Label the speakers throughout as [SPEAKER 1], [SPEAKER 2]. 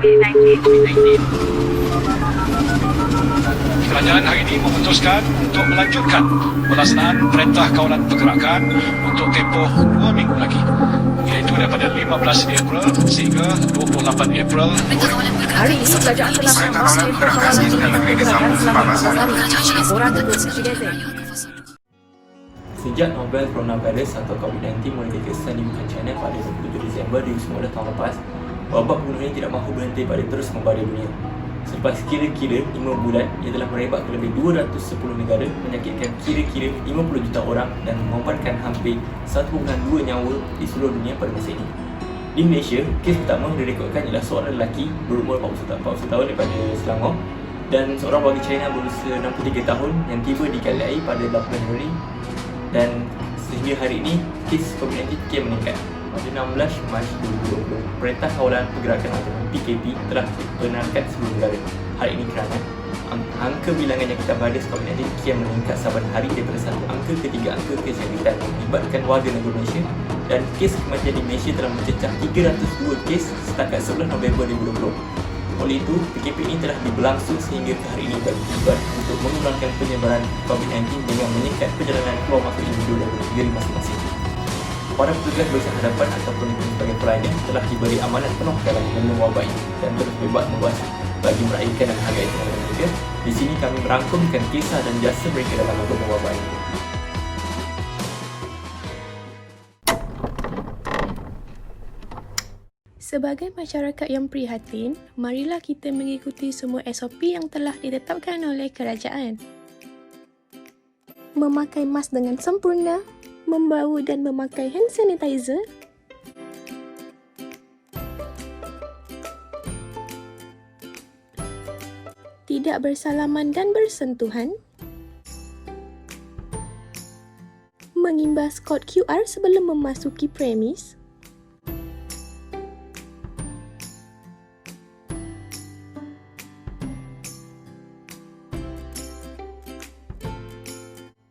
[SPEAKER 1] COVID-19. Kerajaan hari ini memutuskan untuk melanjutkan pelaksanaan Perintah Kawalan Pergerakan untuk tempoh 2 minggu lagi, iaitu daripada 15 April sehingga 28 April.
[SPEAKER 2] Hari ini kerajaan telah menambah tempoh kawalan pergerakan selama 4 hari. Laporan dari CGTN.
[SPEAKER 3] Sejak novel coronavirus atau COVID-19 mulai dikesan di Wuhan, China pada 27 Disember 2019 tahun lepas, wabak bunuh ini tidak mahu berhenti pada terus membara dunia. Selepas kira-kira 5 bulan, ia telah merebak ke lebih 210 negara, menyakitkan kira-kira 50 juta orang dan mengorbankan hampir 1.2 nyawa di seluruh dunia pada masa ini. Di Malaysia, kes pertama direkodkan ialah seorang lelaki berumur 40 tahun daripada Selangor dan seorang warga China berusia 63 tahun yang tiba di KLIA pada 8 Januari, dan sehingga hari ini kes COVID-19 kian meningkat. Pada 16 Mac 2020, Perintah Kawalan Pergerakan atau PKP telah dibenarkan seluruh negara. Hal ini kerana angka bilangan yang kita virus COVID-19 kian meningkat saban hari daripada satu angka ke 3 angka kesihatan melibatkan warga negara Malaysia, dan kes kematian di Malaysia telah mencecah 302 kes setakat 11 November 2020. Oleh itu, PKP ini telah diberlangsung sehingga ke hari ini bagi tujuan untuk mengurangkan penyebaran COVID-19 dengan meningkat perjalanan keluar masuk individu dari negeri masing-masing. Para petugas barisan hadapan ataupun sebagai pelayan telah diberi amanat penuh dalam menangani wabak ini dan terus bebas membahas bagi meraihkan dan menghargai tenaga mereka. Di sini kami merangkumkan kisah dan jasa mereka dalam menangani wabak ini.
[SPEAKER 4] Sebagai masyarakat yang prihatin, marilah kita mengikuti semua SOP yang telah ditetapkan oleh kerajaan. Memakai mask dengan sempurna, membawa dan memakai hand sanitizer, tidak bersalaman dan bersentuhan, mengimbas kod QR sebelum memasuki premis,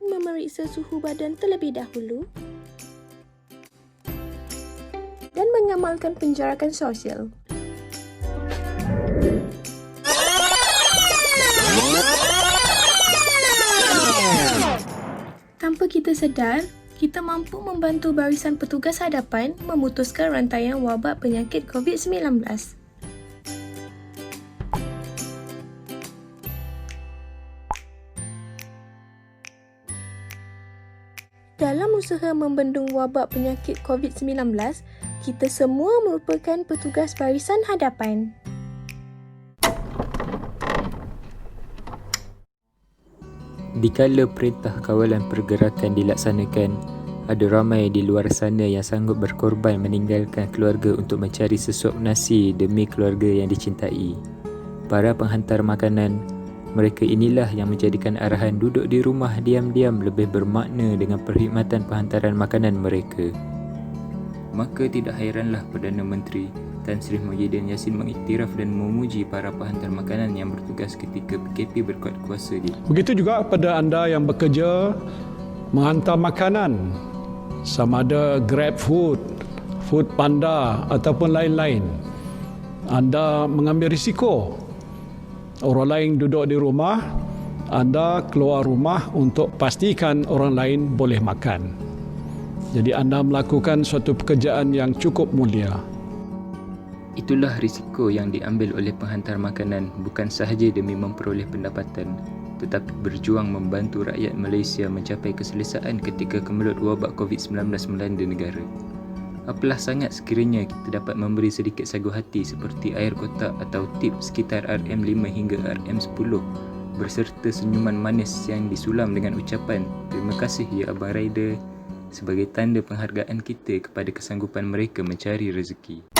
[SPEAKER 4] memeriksa suhu badan terlebih dahulu, dan mengamalkan penjarakan sosial. Tanpa kita sedar, kita mampu membantu barisan petugas hadapan memutuskan rantaian wabak penyakit COVID-19. Dalam usaha membendung wabak penyakit COVID-19, kita semua merupakan petugas barisan hadapan.
[SPEAKER 5] Dikala Perintah Kawalan Pergerakan dilaksanakan, ada ramai di luar sana yang sanggup berkorban meninggalkan keluarga untuk mencari sesuap nasi demi keluarga yang dicintai. Para penghantar makanan, mereka inilah yang menjadikan arahan duduk di rumah diam-diam lebih bermakna dengan perkhidmatan penghantaran makanan mereka. Maka tidak hairanlah Perdana Menteri Tan Sri Muhyiddin Yassin mengiktiraf dan memuji para penghantar makanan yang bertugas ketika PKP berkuat kuasa di.
[SPEAKER 6] Begitu juga pada anda yang bekerja menghantar makanan, sama ada Grab Food, Food Panda ataupun lain-lain. Anda mengambil risiko. Orang lain duduk di rumah, anda keluar rumah untuk pastikan orang lain boleh makan. Jadi anda melakukan suatu pekerjaan yang cukup mulia.
[SPEAKER 5] Itulah risiko yang diambil oleh penghantar makanan, bukan sahaja demi memperoleh pendapatan, tetapi berjuang membantu rakyat Malaysia mencapai keselesaan ketika kemelut wabak COVID-19 melanda negara. Apalah sangat sekiranya kita dapat memberi sedikit sagu hati seperti air kotak atau tip sekitar RM5 hingga RM10 berserta senyuman manis yang disulam dengan ucapan "Terima kasih ya Abang Rider" sebagai tanda penghargaan kita kepada kesanggupan mereka mencari rezeki.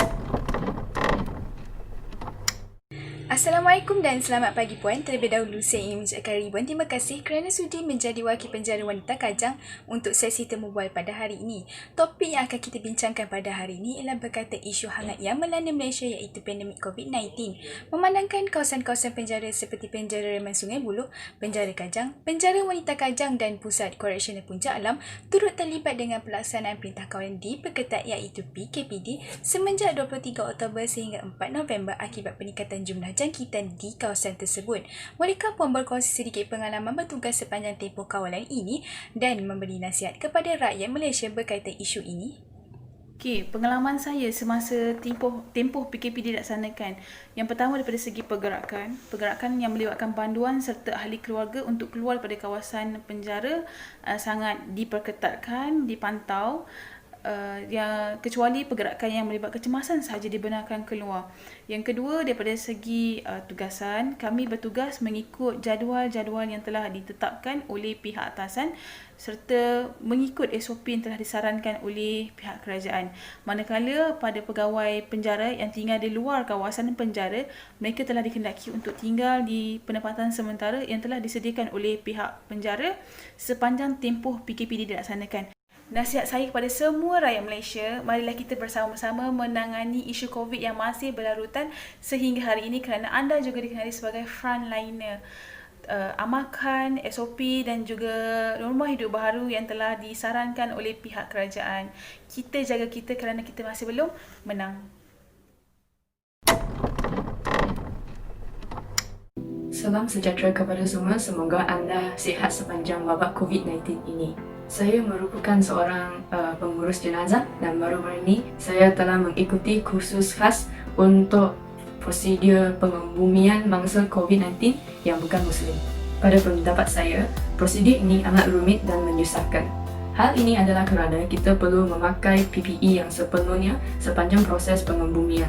[SPEAKER 7] Assalamualaikum dan selamat pagi puan. Terlebih dahulu saya ingin mengucapkan ribuan terima kasih kerana sudi menjadi wakil penjara wanita Kajang untuk sesi temu bual pada hari ini. Topik yang akan kita bincangkan pada hari ini ialah berkaitan isu hangat yang melanda Malaysia iaitu pandemik COVID-19. Memandangkan kawasan-kawasan penjara seperti penjara Reman Sungai Buloh, penjara Kajang, penjara wanita Kajang dan pusat koreksional Puncak Alam turut terlibat dengan pelaksanaan perintah kawalan diperketat iaitu PKPD semenjak 23 Oktober sehingga 4 November akibat peningkatan jumlah jangkitan di kawasan tersebut. Bolehkah puan berkongsi sedikit pengalaman bertugas sepanjang tempoh kawalan ini dan memberi nasihat kepada rakyat Malaysia berkaitan isu ini?
[SPEAKER 8] Okey, pengalaman saya semasa tempoh PKP dilaksanakan. Yang pertama daripada segi pergerakan yang melibatkan panduan serta ahli keluarga untuk keluar pada kawasan penjara sangat diperketatkan, dipantau. Kecuali pergerakan yang melibatkan kecemasan sahaja dibenarkan keluar. Yang kedua, daripada segi tugasan, kami bertugas mengikut jadual-jadual yang telah ditetapkan oleh pihak atasan serta mengikut SOP yang telah disarankan oleh pihak kerajaan. Manakala pada pegawai penjara yang tinggal di luar kawasan penjara, mereka telah dikendaki untuk tinggal di penempatan sementara yang telah disediakan oleh pihak penjara sepanjang tempoh PKP dilaksanakan. Nasihat saya kepada semua rakyat Malaysia, marilah kita bersama-sama menangani isu COVID yang masih berlarutan sehingga hari ini kerana anda juga dikenali sebagai frontliner. Amalkan SOP dan juga norma hidup baharu yang telah disarankan oleh pihak kerajaan. Kita jaga kita kerana kita masih belum menang.
[SPEAKER 9] Salam sejahtera kepada semua. Semoga anda sihat sepanjang wabak COVID-19 ini. Saya merupakan seorang pengurus jenazah dan baru-baru ini saya telah mengikuti kursus khas untuk prosedur pengebumian bangsa COVID-19 yang bukan Muslim. Pada pendapat saya, prosedur ini amat rumit dan menyusahkan. Hal ini adalah kerana kita perlu memakai PPE yang sepenuhnya sepanjang proses pengebumian.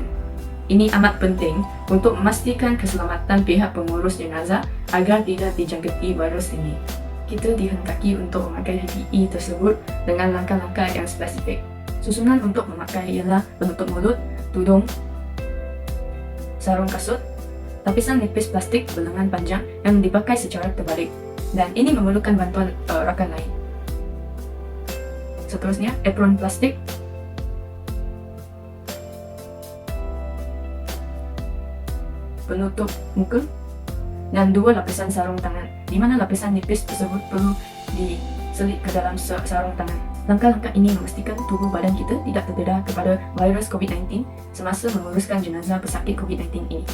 [SPEAKER 9] Ini amat penting untuk memastikan keselamatan pihak pengurus jenazah agar tidak dijangkiti virus ini. Kita dihendaki untuk memakai PPE tersebut dengan langkah-langkah yang spesifik. Susunan untuk memakai ialah penutup mulut, tudung, sarung kasut, lapisan nipis plastik berlengan panjang yang dipakai secara terbalik, dan ini memerlukan bantuan rakan lain. Seterusnya, apron plastik, penutup muka, dan 2 lapisan sarung tangan, di mana lapisan nipis tersebut perlu diselit ke dalam sarung tangan. Langkah-langkah ini memastikan tubuh badan kita tidak terdedah kepada virus COVID-19 semasa menguruskan jenazah pesakit COVID-19 ini.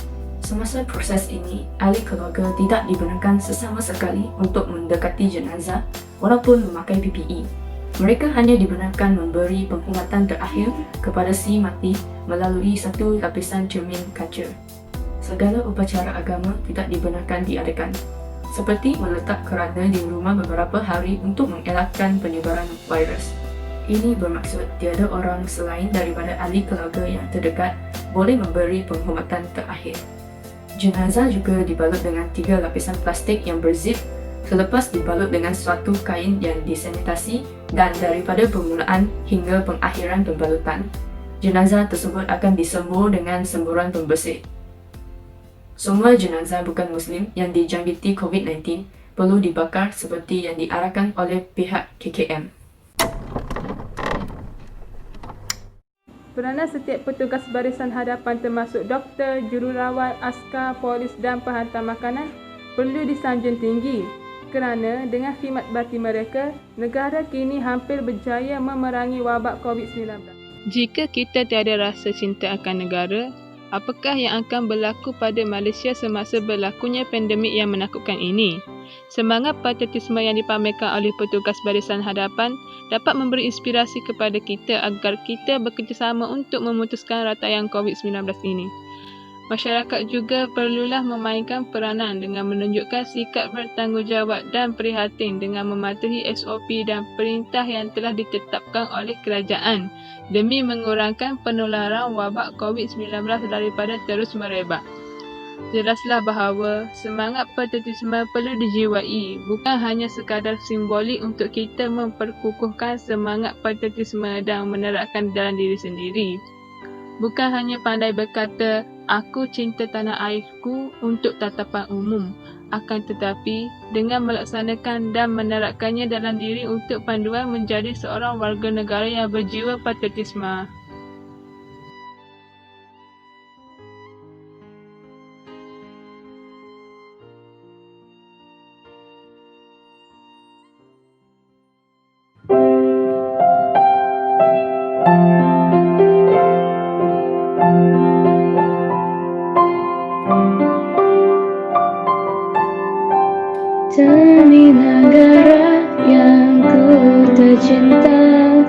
[SPEAKER 9] Semasa proses ini, ahli keluarga tidak dibenarkan sesama sekali untuk mendekati jenazah walaupun memakai PPE. Mereka hanya dibenarkan memberi penghormatan terakhir kepada si mati melalui 1 lapisan cermin kaca. Segala upacara agama tidak dibenarkan diadakan, seperti meletak kerana di rumah beberapa hari untuk mengelakkan penyebaran virus. Ini bermaksud tiada orang selain daripada ahli keluarga yang terdekat boleh memberi penghormatan terakhir. Jenazah juga dibalut dengan 3 lapisan plastik yang berzip selepas dibalut dengan suatu kain yang disanitasi, dan daripada permulaan hingga pengakhiran pembalutan, jenazah tersebut akan disembur dengan semburan pembersih. Semua jenazah bukan Muslim yang dijangkiti COVID-19 perlu dibakar seperti yang diarahkan oleh pihak KKM.
[SPEAKER 10] Peranan setiap petugas barisan hadapan termasuk doktor, jururawat, askar, polis dan penghantar makanan perlu disanjung tinggi kerana dengan khidmat bakti mereka, negara kini hampir berjaya memerangi wabak COVID-19.
[SPEAKER 11] Jika kita tiada rasa cinta akan negara, apakah yang akan berlaku pada Malaysia semasa berlakunya pandemik yang menakutkan ini? Semangat patriotisme yang dipamerkan oleh petugas barisan hadapan dapat memberi inspirasi kepada kita agar kita bekerjasama untuk memutuskan rantaian COVID-19 ini. Masyarakat juga perlulah memainkan peranan dengan menunjukkan sikap bertanggungjawab dan prihatin dengan mematuhi SOP dan perintah yang telah ditetapkan oleh kerajaan demi mengurangkan penularan wabak COVID-19 daripada terus merebak. Jelaslah bahawa semangat patriotisme perlu dijiwai, bukan hanya sekadar simbolik untuk kita memperkukuhkan semangat patriotisme dan menerapkan dalam diri sendiri. Bukan hanya pandai berkata, Aku cinta tanah airku untuk tatapan umum. Akan tetapi, dengan melaksanakan dan menerapkannya dalam diri untuk panduan menjadi seorang warga negara yang berjiwa patriotisme.
[SPEAKER 12] Demi negara yang ku tercinta,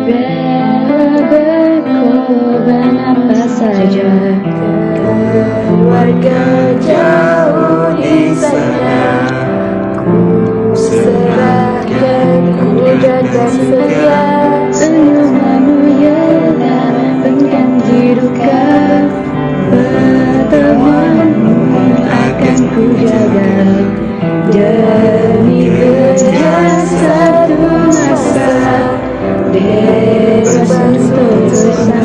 [SPEAKER 12] rela berkorban apa saja. Keluarga jauh di sana, ku serahkan kudrat dan setia. Senyumanmu ialah pengganti duka, pertemuanmu akan ku jaga. Demi kerja satu masa, bebas untuk bersama.